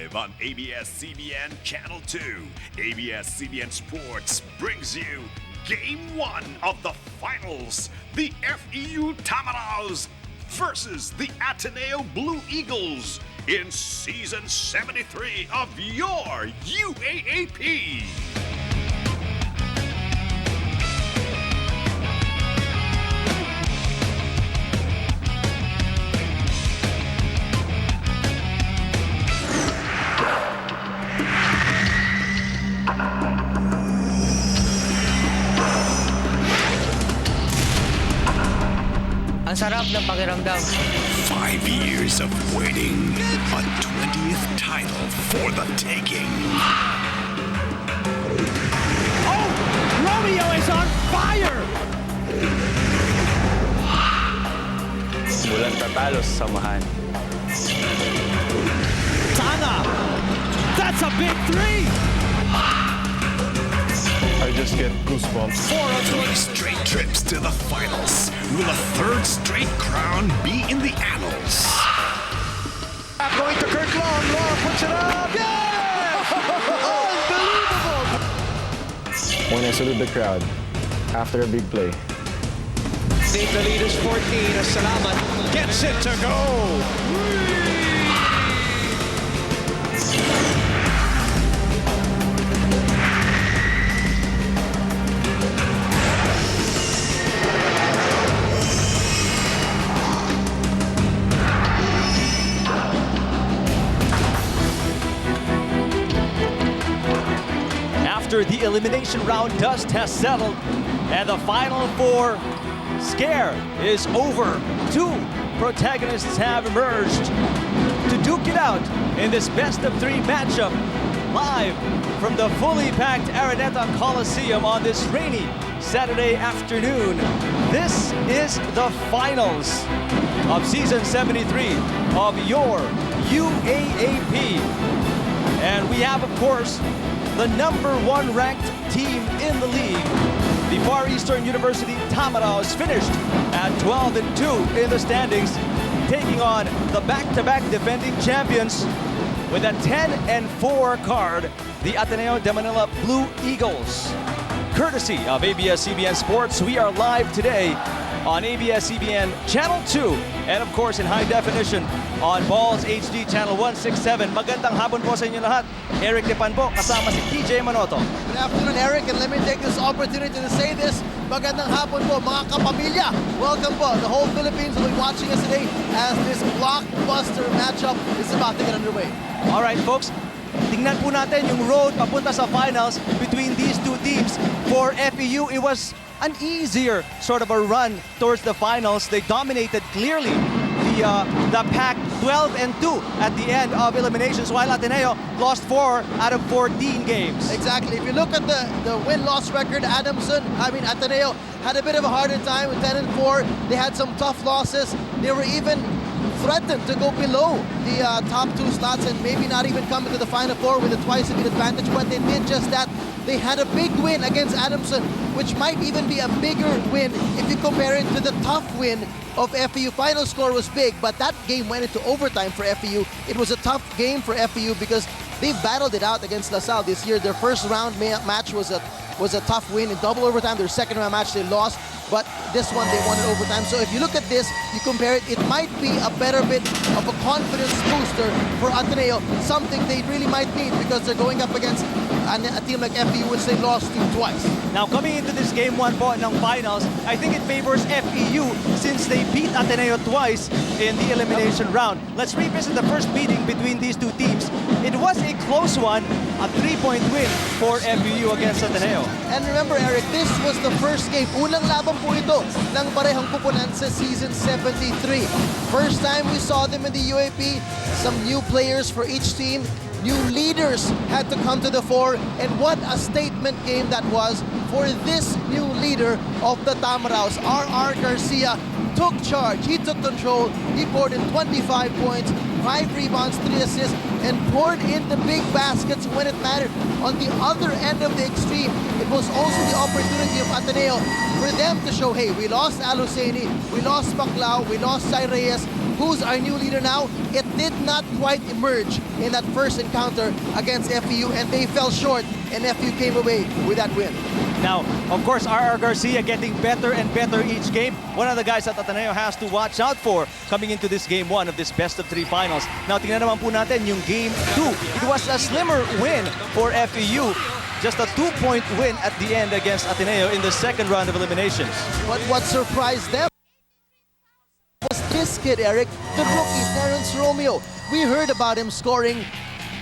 Live on ABS-CBN Channel 2, ABS-CBN Sports brings you Game 1 of the Finals. The FEU Tamaraws versus the Ateneo Blue Eagles in Season 73 of your UAAP. Ang sarap ng pakiramdam. 5 years of waiting, a 20th title for the taking. Oh! Romeo is on fire! Walang tatalo sa samahan. Tanga! That's a big three! I just get goosebumps. 3 straight trips to the finals. Will a third straight crown be in the annals? Going to Kurt Long. Long puts it up. Yes! Unbelievable! When I salute the crowd after a big play. The lead is 14 as Salamat gets it to go! After the elimination round dust has settled and the Final Four scare is over, two protagonists have emerged to duke it out in this best-of-3 matchup live from the fully packed Araneta Coliseum on this rainy Saturday afternoon. This is the finals of Season 73 of your UAAP. And we have, of course, the #1 ranked team in the league. The Far Eastern University Tamaraws finished at 12-2 in the standings, taking on the back-to-back defending champions with a 10-4 card, the Ateneo de Manila Blue Eagles. Courtesy of ABS-CBN Sports, we are live today on ABS-CBN Channel 2 and of course in high definition on Balls HD Channel 167. Magandang hapon po sa inyo lahat. Eric Depan po, kasama si TJ Manoto. Good afternoon, Eric, and let me take this opportunity to say this. Magandang hapon po, mga kapamilya. Welcome po. The whole Philippines will be watching us today as this blockbuster matchup is about to get underway. All right, folks. Tingnan po natin yung road papunta sa finals between these two teams. For FEU, it was an easier sort of a run towards the finals. They dominated clearly the pack 12-2 at the end of eliminations, while Ateneo lost 4 out of 14 games. Exactly. If you look at the win-loss record, Ateneo had a bit of a harder time with 10-4. They had some tough losses. They were even threatened to go below the top 2 slots and maybe not even come into the Final Four with a twice-a-beat advantage, but they did just that. They had a big win against Adamson, which might even be a bigger win if you compare it to the tough win of FEU. Final score was big, but that game went into overtime for FEU. It was a tough game for FEU because they battled it out against LaSalle this year. Their first round match was a tough win in double overtime. Their second round match they lost, but this one they won in overtime. So if you look at this, you compare it, it might be a better bit of a confidence booster for Ateneo, something they really might need because they're going up against a team like FEU, which they lost to twice. Now, coming into this Game 1 po ng finals, I think it favors FEU since they beat Ateneo twice in the elimination round. Let's revisit the first meeting between these two teams. It was a close one, a 3-point win for FEU against Ateneo. And remember, Eric, this was the first game. Unang laban po ito ng parehong pupunan sa Season 73. First time we saw them in the UAP, some new players for each team. New leaders had to come to the fore, and what a statement game that was for this new leader of the Tamaraws. R.R. Garcia took charge, he took control, he poured in 25 points, 5 rebounds, 3 assists, and poured in the big baskets when it mattered. On the other end of the extreme, it was also the opportunity of Ateneo for them to show, hey, we lost Aluseni, we lost Baclao, we lost Sai Reyes, who's our new leader now, it did not quite emerge in that first encounter against FEU, and they fell short, and FEU came away with that win. Now, of course, RR Garcia getting better and better each game. One of the guys that Ateneo has to watch out for coming into this game 1 of this best-of-3 finals. Now, tingnan naman po natin yung game 2. It was a slimmer win for FEU. Just a 2-point win at the end against Ateneo in the second round of eliminations. But what surprised them was this kid, Eric, the rookie, Terrence Romeo. We heard about him scoring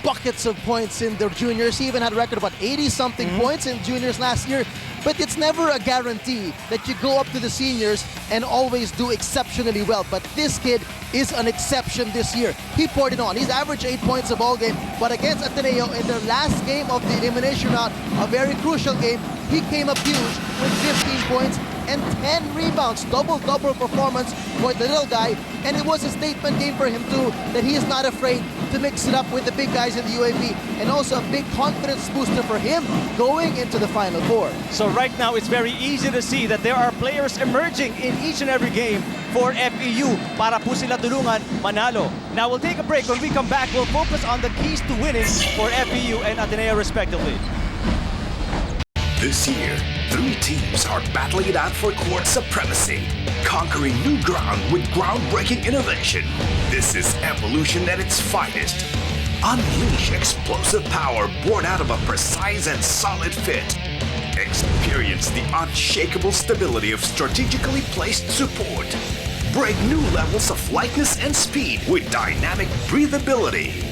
buckets of points in the juniors. He even had a record of about 80-something points in juniors last year. But it's never a guarantee that you go up to the seniors and always do exceptionally well. But this kid is an exception this year. He poured it on. He's averaged 8 points a ball game. But against Ateneo in their last game of the elimination round, a very crucial game, he came up huge with 15 points and 10 rebounds. Double-double performance for the little guy. And it was a statement game for him too, that he is not afraid to mix it up with the big guys in the UAP. And also a big confidence booster for him going into the Final Four. So right now, it's very easy to see that there are players emerging in each and every game for FEU para po sila tulungan manalo. Now, we'll take a break. When we come back, we'll focus on the keys to winning for FEU and Ateneo respectively. This year, 3 teams are battling it out for court supremacy, conquering new ground with groundbreaking innovation. This is evolution at its finest. Unleash explosive power born out of a precise and solid fit. Experience the unshakable stability of strategically placed support. Break new levels of lightness and speed with dynamic breathability.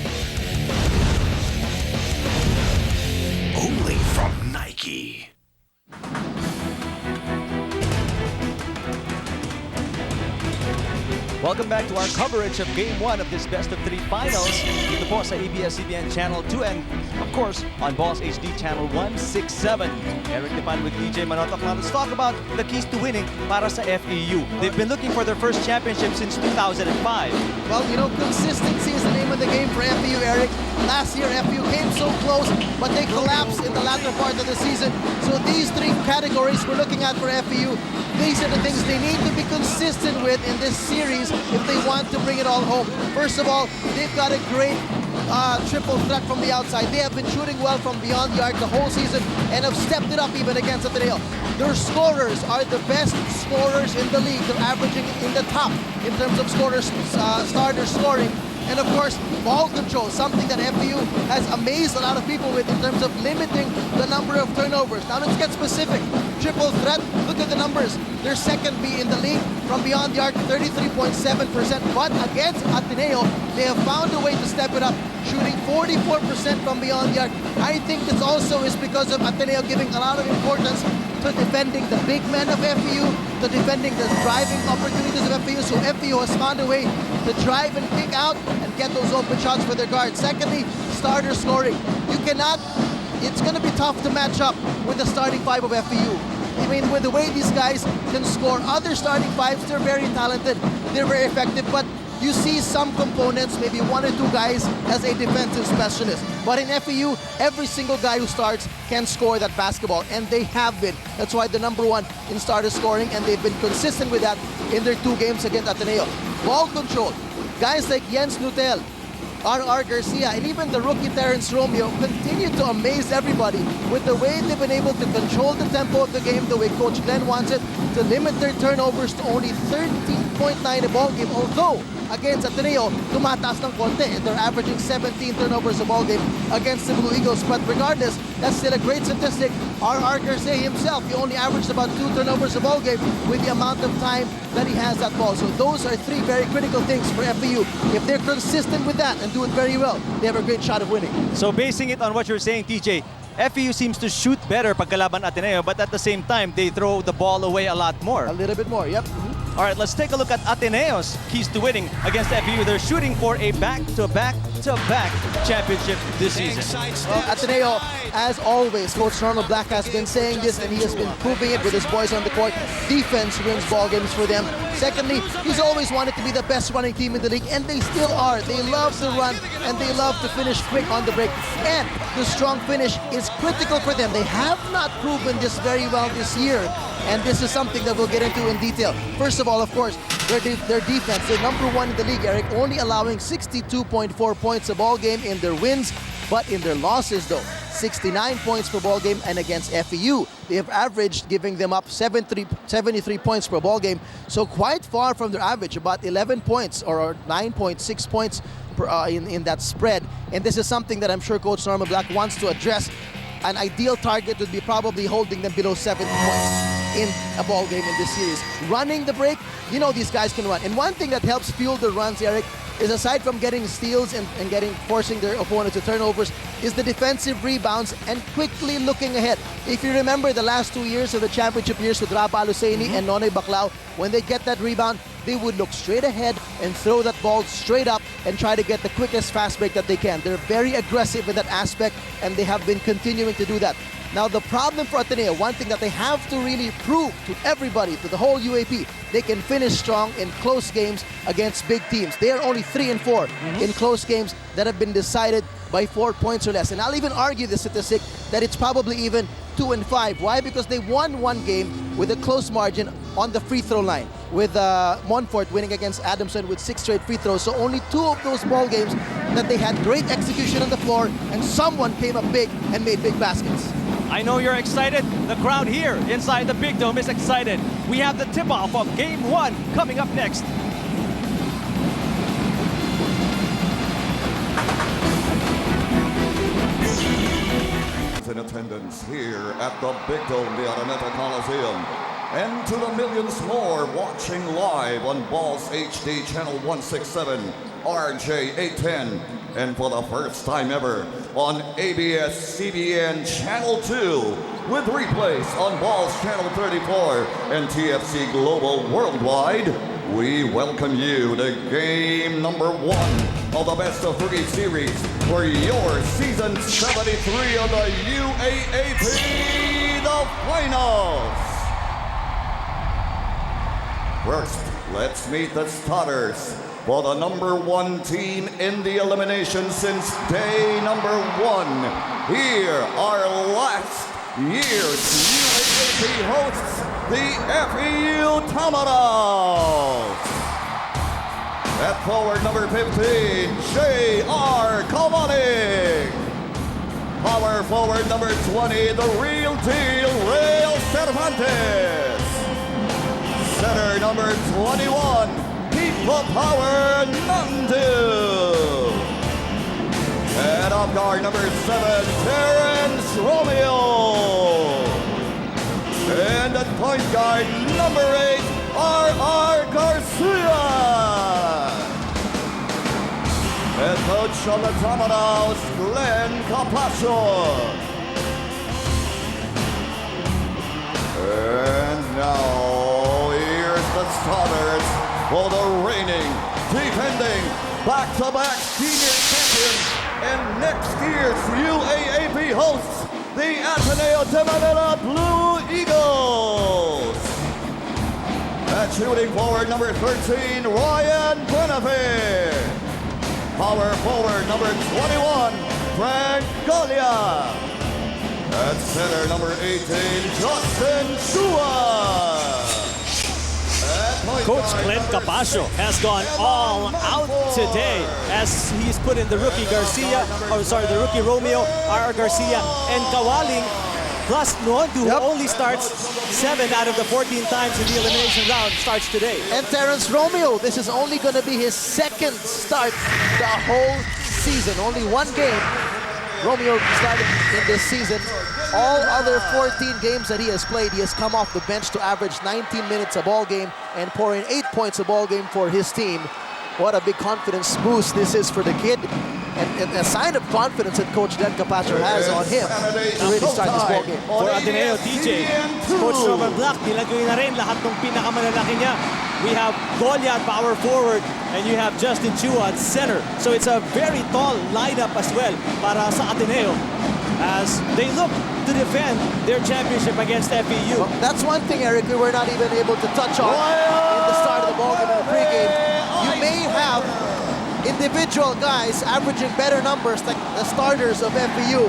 Only from Nike. Welcome back to our coverage of Game 1 of this best-of-3 finals dito po sa ABS-CBN Channel 2 and, of course, on Boss HD Channel 167. Eric Depan with DJ Manotok. Now, let's talk about the keys to winning para sa FEU. They've been looking for their first championship since 2005. Well, you know, consistency is the name of the game for FEU, Eric. Last year, FEU came so close, but they collapsed in the latter part of the season. So these 3 categories we're looking at for FEU, these are the things they need to be consistent with in this series if they want to bring it all home. First of all, they've got a great triple threat from the outside. They have been shooting well from beyond the arc the whole season and have stepped it up even against Ateneo. Their scorers are the best scorers in the league. They're averaging in the top in terms of scorers, starters scoring. And of course, ball control, something that FEU has amazed a lot of people with in terms of limiting the number of turnovers. Now let's get specific. Triple threat, look at the numbers. They're second B in the league from beyond the arc, 33.7%. But against Ateneo, they have found a way to step it up, shooting 44% from beyond the arc. I think this also is because of Ateneo giving a lot of importance to defending the big men of FEU, to defending the driving opportunities of FEU. So FEU has found a way to drive and kick out and get those open shots for their guards. Secondly, starter scoring. You cannot, it's going to be tough to match up with the starting 5 of FEU. I mean, with the way these guys can score, other starting 5s, they're very talented, they're very effective, but you see some components, maybe 1 or 2 guys as a defensive specialist. But in FEU, every single guy who starts can score that basketball, and they have been. That's why they're #1 in starter scoring, and they've been consistent with that in their 2 games against Ateneo. Ball control. Guys like Jens Nutel, RR Garcia, and even the rookie Terrence Romeo continue to amaze everybody with the way they've been able to control the tempo of the game, the way Coach Glenn wants it, to limit their turnovers to only 13.9 a ball game. Although, against Ateneo, tumataas ng konti. They're averaging 17 turnovers a ball game against the Blue Eagles. But regardless, that's still a great statistic. RR Garcia himself, he only averaged about 2 turnovers a ball game with the amount of time that he has that ball. So those are 3 very critical things for FEU. If they're consistent with that and do it very well, they have a great shot of winning. So basing it on what you're saying, TJ, FEU seems to shoot better pagkalaban Ateneo, but at the same time, they throw the ball away a lot more. A little bit more, yep. All right, let's take a look at Ateneo's keys to winning against FEU. They're shooting for a back-to-back-to-back championship this season. Well, Ateneo, as always, Coach Ronald Black has been saying this, and he has been proving it with his boys on the court. Defense wins ball games for them. Secondly, he's always wanted to be the best running team in the league, and they still are. They love to run, and they love to finish quick on the break. And the strong finish is critical for them. They have not proven this very well this year, and this is something that we'll get into in detail. First of all, of course, their defense. They're number one in the league, Eric, only allowing 62.4 points a ball game in their wins, but in their losses, though, 69 points per ball game. And against FEU, they have averaged giving them up 73 points per ball game. So quite far from their average, about 11 points or 9.6 points in that spread. And this is something that I'm sure Coach Norman Black wants to address. An ideal target would be probably holding them below 70 points in a ball game in this series. Running the break, you know these guys can run. And one thing that helps fuel the runs, Eric, is aside from getting steals and forcing their opponent to turnovers, is the defensive rebounds and quickly looking ahead. If you remember the last 2 years of the championship years with Raba Alusaini and Nonay Baclao, when they get that rebound, they would look straight ahead and throw that ball straight up and try to get the quickest fast break that they can. They're very aggressive in that aspect, and they have been continuing to do that. Now, the problem for Ateneo, one thing that they have to really prove to everybody, to the whole UAP, they can finish strong in close games against big teams. They are only 3-4 in close games that have been decided by 4 points or less. And I'll even argue the statistic that it's probably even 2-5. Why? Because they won one game with a close margin on the free throw line, with Montfort winning against Adamson with 6 straight free throws. So only 2 of those ball games that they had great execution on the floor, and someone came up big and made big baskets. I know you're excited. The crowd here inside the Big Dome is excited. We have the tip-off of Game 1 coming up next. In attendance here at the Big Dome, the Araneta Coliseum, and to the millions more watching live on Balls HD Channel 167, RJ 810, and for the first time ever on ABS-CBN Channel 2, with replays on Balls Channel 34 and TFC Global Worldwide. We welcome you to game number 1 of the Best of 3 series for your season 73 of the UAAP, the finals. First, let's meet the starters for the number 1 team in the elimination since day number 1. Here, our last year's UAAP hosts, the FEU Tamaras. At forward number 15, J.R. Kalmanik. Power forward number 20, the real deal, Rael Cervantes. Center number 21, People Power Nandu. And off guard number 7, Terrence Romeo. And at point guard number 8, R.R. Garcia. Head coach of the Tamaras, Glenn Capascio. And now, here's the starters for the reigning, defending, back-to-back senior champions, and next year's UAAP hosts, the Ateneo de Manila Blue Eagles. At shooting forward number 13, Ryan Benefit. Power forward number 21, Frank Golia. At center number 18, Justin Chua. Coach Glenn Capascio has gone all out today as he's put in the rookie Romeo, R.R. Garcia, and Kawaling, plus Nondu, who only starts 7 out of the 14 times in the elimination round, starts today. And Terrence Romeo, this is only going to be his second start the whole season. Only one game Romeo started in this season. All other 14 games that he has played, he has come off the bench to average 19 minutes a ball game and pour in 8 points a ball game for his team. What a big confidence boost this is for the kid, and a sign of confidence that Coach Glenn Capascio has on him to really start this ball game. For Ateneo, DJ, Coach Norman Black, nilagay na rin lahat ng pinakamalalaki niya. We have Golia at power forward, and you have Justin Chua at center. So it's a very tall lineup as well para sa Ateneo as they look to defend their championship against FEU. Well, that's one thing, Eric, we were not even able to touch on in the start of the ballgame in the pregame. You may have individual guys averaging better numbers like the starters of FEU.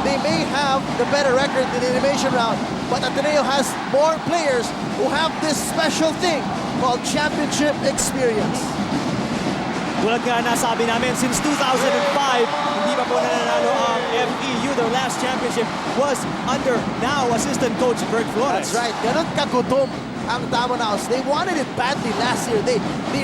They may have the better record in the elimination round, but Ateneo has more players who have this special thing. called championship experience. Tulad nga nasabi namin, since 2005, hindi pa po nananalo ang FEU. Their last championship was under now assistant coach Bert Flores. That's right. Ganun kagutom ang Tamaraos. They wanted it badly last year. They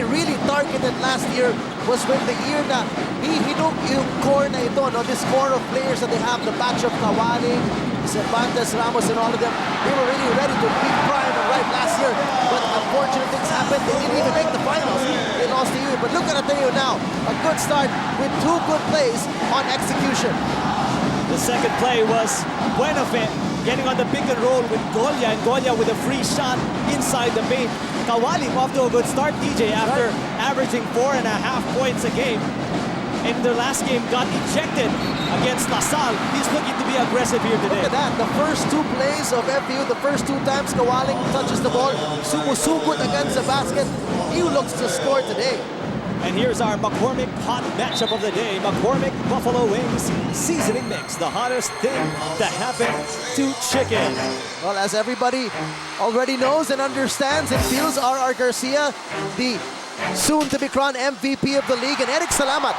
really targeted last year was when the year na hihinug yung core na ito, no? This core of players that they have, the batch of Kawaling, Cervantes, Ramos, and all of them, they were really ready to beat prime and right last year. But unfortunate things happened. They didn't even make the finals. They lost to you. But look at Ateneo now. A good start with 2 good plays on execution. The second play was Buenafe getting on the pick and roll with Golia, and Golia with a free shot inside the paint. Kawaling off to a good start, DJ, after averaging 4.5 points a game. In their last game, got ejected against LaSalle. He's looking to be aggressive here today. Look at that. The first 2 plays of FEU, the first 2 times Kawaling touches the ball, sumusugot against the basket. He looks to score today. And here's our McCormick hot matchup of the day. McCormick Buffalo Wings Seasoning Mix, the hottest thing to happen to chicken. Well, as everybody already knows and understands and feels, R.R. Garcia, the soon-to-be crowned MVP of the league, and Eric Salamat,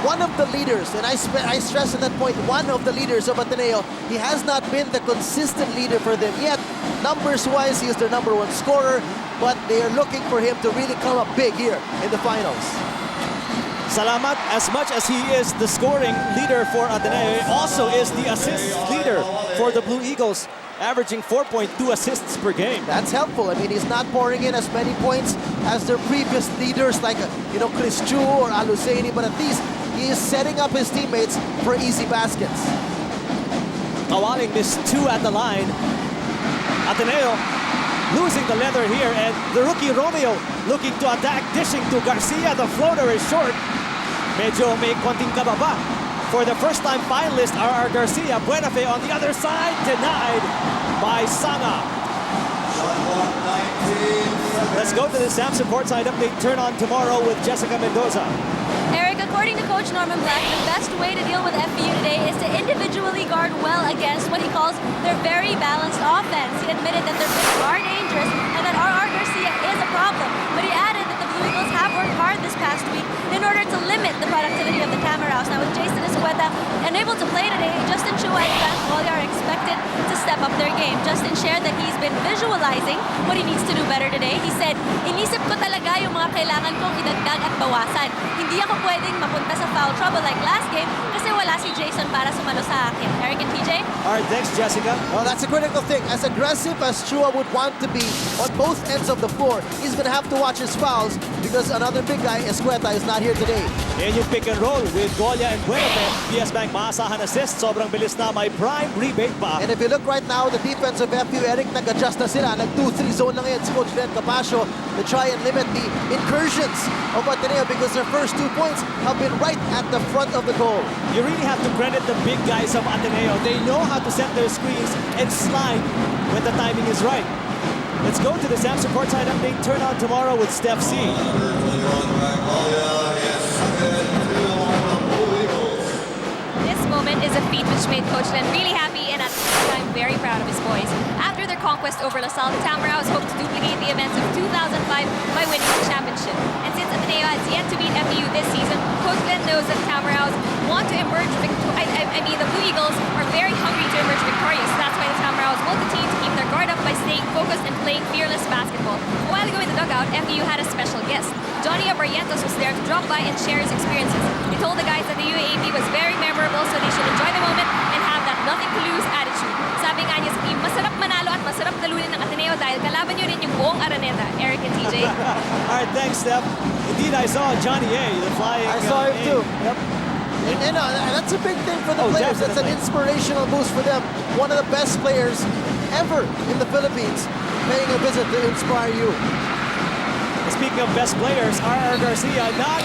one of the leaders, and I stress at that point, one of the leaders of Ateneo. He has not been the consistent leader for them yet. Numbers-wise, he is their #1 scorer, but they are looking for him to really come up big here in the finals. Salamat, as much as he is the scoring leader for Ateneo, also is the assist leader for the Blue Eagles, averaging 4.2 assists per game. That's helpful. I mean, he's not pouring in as many points as their previous leaders like, Chris Chu or Aluzaini, but at least he is setting up his teammates for easy baskets. Kawaling missed 2 at the line. Ateneo losing the leather here, and the rookie Romeo looking to attack, dishing to Garcia. The floater is short. Medyo may konting kababa. For the first time finalist, R.R. Garcia. Buenafe on the other side, denied by Sanga. Let's go to the Samson Courtside Update turn on tomorrow with Jessica Mendoza. Eric, according to Coach Norman Black, the best way to deal with FEU today is to individually guard well against what he calls their very balanced offense. He admitted that their picks are dangerous and that R.R. Garcia is a problem, but he added that the Blue Eagles have worked hard this past week in order to limit the productivity of the Tamaraos. Now with Jason Escueta unable to play today, Justin Chua and Van Golia are expected to step up their game. Justin shared that he's been visualizing what he needs to do better today. He said, inisip ko talaga yung mga kailangan kong idagdag at bawasan. Hindi ako pwedeng mapunta sa foul trouble like last game kasi wala si Jason para sumalo sa akin. Eric and TJ? All right, thanks, Jessica. Well, that's a critical thing. As aggressive as Chua would want to be on both ends of the floor, he's going to have to watch his fouls because another big guy, Escueta, is not here today. And you pick and roll with Golia and Buenafe. PS Bank maasahan assist. Sobrang bilis na, may prime rebate pa. And if you look right now, the defense of FEU, Eric, nag-adjust na sila. Nag-2-3 zone lang yan si Coach Len Capasio to try and limit the incursions of Ateneo because their first 2 points have been right at the front of the goal. You really have to credit the big guys of Ateneo. They know how to set their screens and slide when the timing is right. Let's go to the Samson Courtside Update turn on tomorrow with Steph C. This moment is a feat which made Coach Len really happy and at the same time very proud of his boys. After their conquest over LaSalle, the Tamaraos hope to duplicate the events of 2005 by winning the championship. And since Ateneo has yet to beat FEU this season, Coach Len knows that Tamaraos want to emerge the Blue Eagles are very hungry to emerge victorious. That's why the Tamaraos will continue to keep their guard up by staying focused and playing fearless basketball. A while ago in the dugout, FEU had a special guest. Johnny Abarrientos was there to drop by and share his experiences. He told the guys that the UAAP was very memorable, so they should enjoy the moment and have that nothing-to-lose attitude. Sabi nga niya sa team, masarap manalo at masarap talunin ng Ateneo dahil kalaban nyo rin yung buong Araneta. Eric and TJ. All right, thanks, Steph. Indeed, I saw Johnny A, the flying I saw him A. too. Yep. And that's a big thing for the players. That's an inspirational boost for them. One of the best players ever in the Philippines paying a visit to inspire you. Speaking of best players, R.R. Garcia not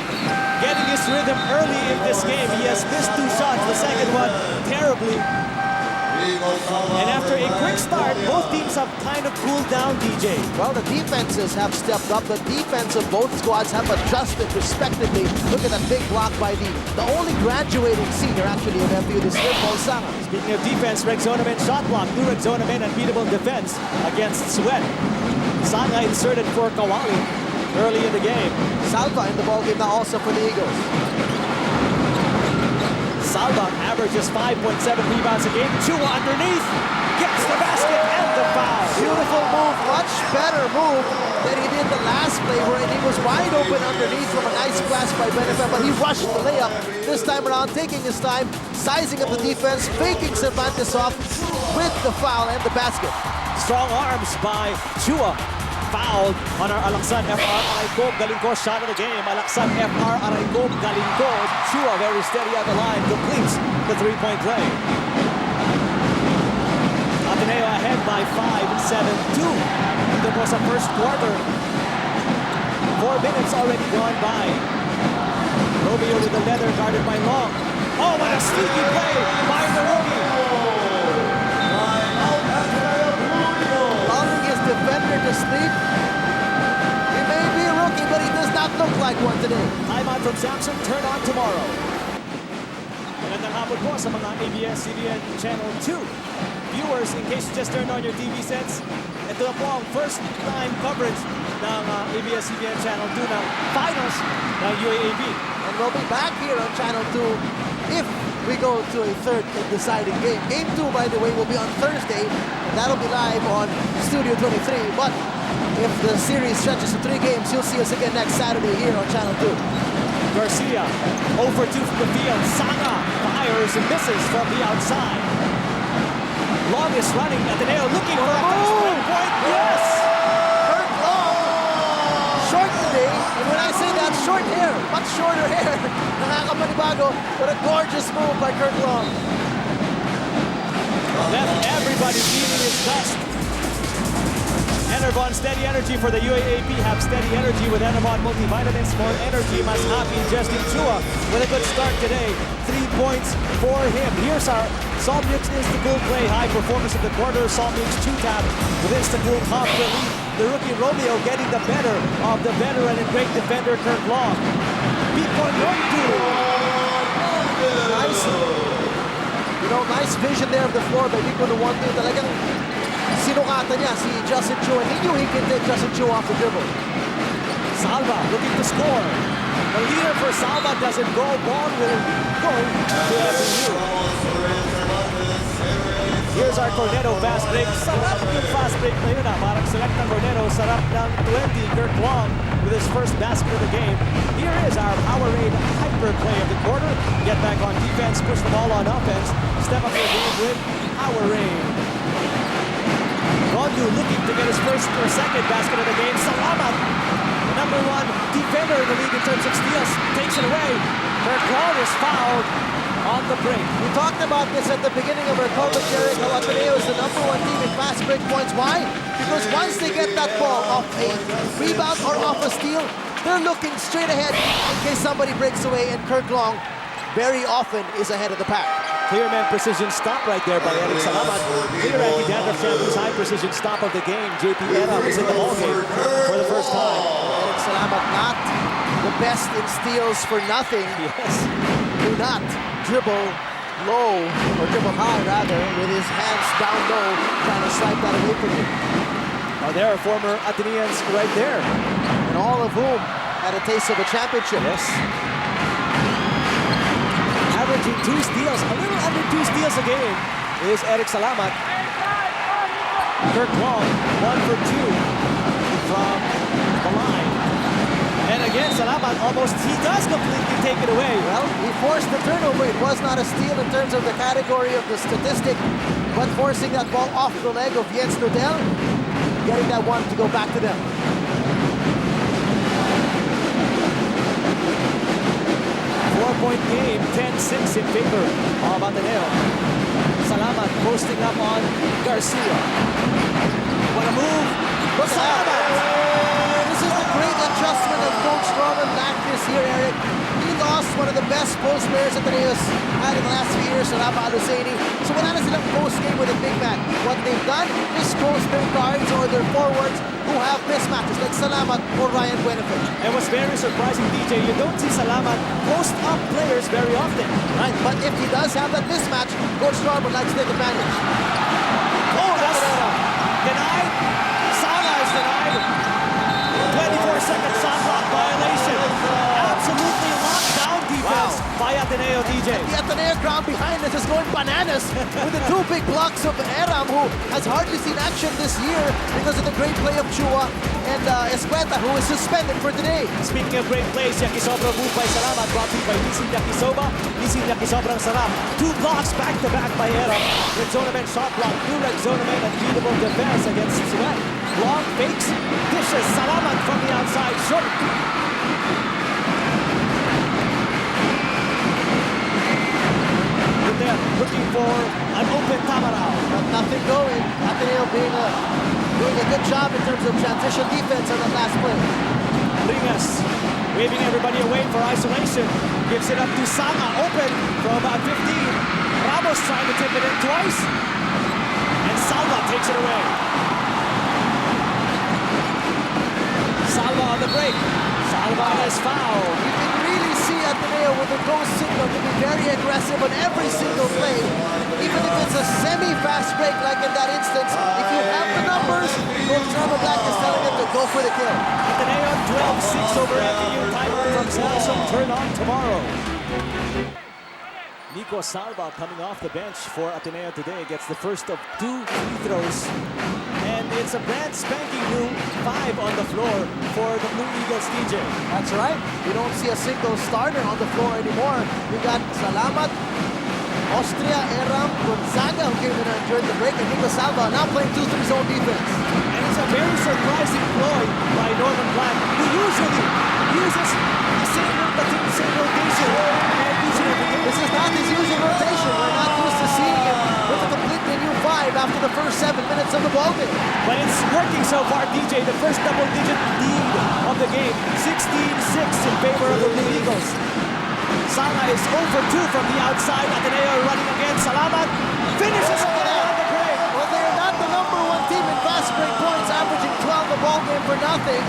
getting his rhythm early in this game. He has missed 2 shots, the second one terribly. And after a quick start, both teams have kind of cooled down, DJ. Well, the defenses have stepped up. The defense of both squads have adjusted respectively. Look at that big block by the only graduating senior actually in FEU this year, Paul Sanga. Speaking of defense, Rex Zonamen shot block. New Rex Zonamen unbeatable defense against Sweat. Sanga inserted for Kawali early in the game. Salva in the ballgame now also for the Eagles. Salva averages 5.7 rebounds a game. Chua underneath, gets the basket and the foul. Beautiful move, much better move than he did the last play where he was wide open underneath from a nice pass by Benefit, but he rushed the layup this time around, taking his time, sizing up the defense, faking Cervantes off with the foul and the basket. Strong arms by Chua. Fouled on our Alaksan FR Araigom Galinko shot of the game. Alaksan FR Araigom Galinko. Chua very steady on the line, completes the three-point play. Ateneo ahead by 5, 7-2. Ito po sa first quarter. 4 minutes already gone by. Romeo with the leather guarded by Long. Oh, what a sneaky play by the rookie. Allowing his defender to sleep. He may be a rookie, but he does not look like one today. Timeout from Samson, turn on tomorrow. Magandang hapon po sa mga ABS-CBN Channel 2 viewers. In case you just turned on your TV sets, ito na po ang first time coverage ng ABS-CBN Channel 2 ng finals ng UAAP. And we'll be back here on Channel 2 if we go to a third and deciding game. Game 2, by the way, will be on Thursday. That'll be live on Studio 23. But if the series stretches to 3 games, you'll see us again next Saturday here on Channel 2. Garcia, 0 for 2 from the field. Sanga fires and misses from the outside. Longest running, Ateneo looking for a fast point. Yes! Kurt Long, short today. And when I say that, short hair, much shorter hair. Nakakapanibago, but a gorgeous move by Kurt Long. Left everybody feeling his dust. Enervon Steady Energy for the UAAP. Have steady energy with Enervon multivitamins. More energy, mas happy. Justin Chua with a good start today. 3 points for him. Here's our Solmux Instacool play. High performance of the quarter. Solmux 2-tap with Instacool top relief. The rookie Romeo getting the better of the veteran and great defender Kurt Long. Bicol Yondu. Nice. You know, nice vision there of the floor by Bicol Yondu. Talagang sinukatan niya si Justin Chua. He knew he could take Justin Chua off the dribble. Salva looking to score. The leader for Salva doesn't go. Ball will go to FEU. Here's our Cornetto fast break. Sarap yung fast break na yun Parang select ng Cornetto. Sarap ng 20. Kurt Long with his first basket of the game. Here is our Powerade hyper play of the quarter. Get back on defense, push the ball on offense. Step up your game with Powerade. Rondu looking to get his first or second basket of the game. Salamat, the number 1 defender in the league in terms of steals, takes it away. Kurt Long is fouled on the break. We talked about this at the beginning of our coverage, Eric. How Ateneo is the number 1 team in fast break points. Why? Because once they get that ball off a rebound or off a steal, they're looking straight ahead in case somebody breaks away, and Kurt Long very often is ahead of the pack. Clear man precision stop right there by Eric Salamat. Clear anti-dandruff shampoo's high precision stop of the game. JP Era is in the ballgame for the first time. Eric Salamat not the best in steals for nothing. Yes. Do not dribble low, or dribble high rather, with his hands down low, trying to swipe that away from you. Oh, there are former Ateneans right there. And all of whom had a taste of a championship. Yes. Averaging 2 steals, a little under 2 steals a game is Eric Salamat. Kurt Long, 1 for 2 from the line. And again, Salamat almost, he does completely take it away. Well, he forced the turnover. It was not a steal in terms of the category of the statistic, but forcing that ball off the leg of Jens Nudel, getting that one to go back to them. 4-point game, 10-6 in favor of Ateneo. Salamat posting up on Garcia. What a move! Look at that. This is the great adjustment of Coach Roman Lack this year, Eric. He lost one of the best post players Ateneo's had in the last few years, Rafa Aluseni. So wala na silang post game with a big man. What they've done is post their guards or their forwards who have mismatches like Salamat or Ryan Buenafit. And what's very surprising, DJ, you don't see Salamat post up players very often. Right, but if he does have that mismatch, Coach Roman likes to take advantage. Oh, that's denied. Sala is denied. by Ateneo, DJ. The Ateneo crowd behind us is going bananas with the two big blocks of Eram, who has hardly seen action this year because of the great play of Chua and Escueta, who is suspended for today. Speaking of great plays, Yakisobra moved by Salamat, brought in by Nisin Yakisoba. Nisin Yakisobrang sarap. Two blocks back-to-back by Eram. Rexona Men shot block. New Rexona Men unbeatable defense against Suet. Long fakes, dishes, Salamat from the outside, short. They're looking for an open Tamarao. But nothing going. Ateneo doing a good job in terms of transition defense on the last play. Ringas waving everybody away for isolation. Gives it up to Sanga, open from about 15. Ramos trying to tip it in twice. And Salva takes it away. Salva on the break. Salva is fouled. You can really see Ateneo with the go signal to be very aggressive on every single play. Even if it's a semi-fast break like in that instance, if you have the numbers, Coach Drama Black is telling him to go for the kill. Ateneo 12-6 over FEU. Timeout from Samsung. Turn on tomorrow. Nico Salva coming off the bench for Ateneo today gets the first of 2 free throws. And it's a brand spanking new 5 on the floor for the Blue Eagles, DJ. That's right. We don't see a single starter on the floor anymore. We got Salamat, Austria, Eram, Gonzaga, who came in during the break, and Nico Salva now playing 2-3 zone defense. And it's a very surprising ploy by Norman Black, who usually uses the same rotation. And usually This is not his usual rotation. We're not used to seeing him with a completely new 5 after the first 7 minutes of the ballgame. but it's working so far, DJ. The first double-digit lead of the game, 16-6 in favor of the Blue Eagles. Sala is 0 for 2 from the outside. Ateneo running again. Salamat finishes again on the break. Well, they are not the #1 team in fast break points, averaging 12 a ball game for nothing.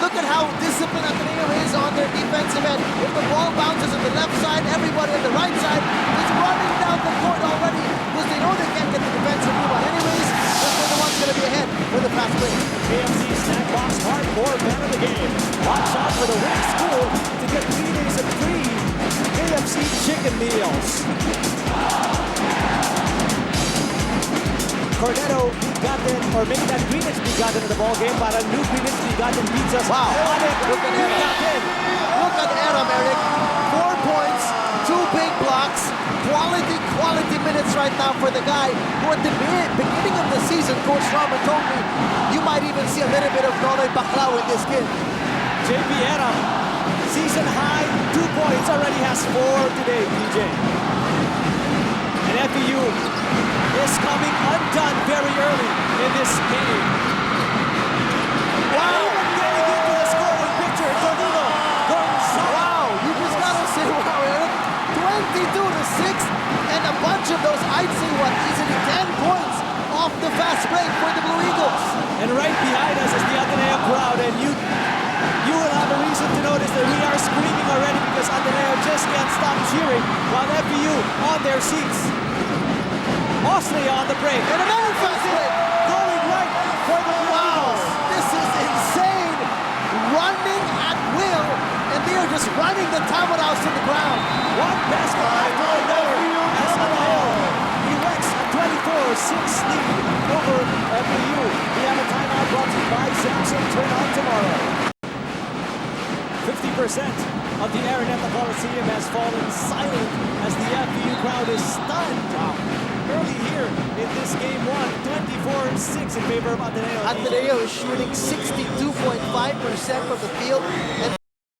Look at how disciplined Ateneo is on their defensive end. If the ball bounces on the left side, everybody on the right side is running down the court already because they know they can't get the defensive rebound anyways. They're the ones going to be ahead for the fast break. KFC snack box hardcore man of the game. Watch out for the Wing School to get 3 days of free KFC chicken meals. Cornetto begotten, or maybe that Greenwich begotten in the ball game, but a new Greenwich begotten beats us. Wow. On it. Look at Eram. Look at Eram, Eric. 4 points, 2 big blocks. Quality minutes right now for the guy who at the beginning of the season, Coach Robert told me, you might even see a little bit of Nonoy Baclao in this kid. JP Eram, season high, 2 points, already has 4 today, DJ. And FEU is coming undone very early in this game. Wow. Even getting into the scoring picture, Danilo Gonzaga. Wow, you just gotta say wow, Eric. 22-6, and a bunch of those, I'd say, easily 10 points off the fast break for the Blue Eagles. And right behind us is the Ateneo crowd, and you will have a reason to notice that we are screaming already because Ateneo just can't stop cheering while FEU on their seats. Austria on the break. And another fast break. Going right for the Blue Eagles. This is insane. Running at will, and they are just running the Tamaraos to the ground. One basket after another as Ateneo erects a 24-6 lead over FEU. We have a timeout brought to you by Samsung. Turn on tomorrow. 50% of the Araneta Coliseum has fallen silent as the FEU crowd is stunned. Early here in this game 1, 24-6 in favor of Ateneo. Ateneo is shooting 62.5% from the field. And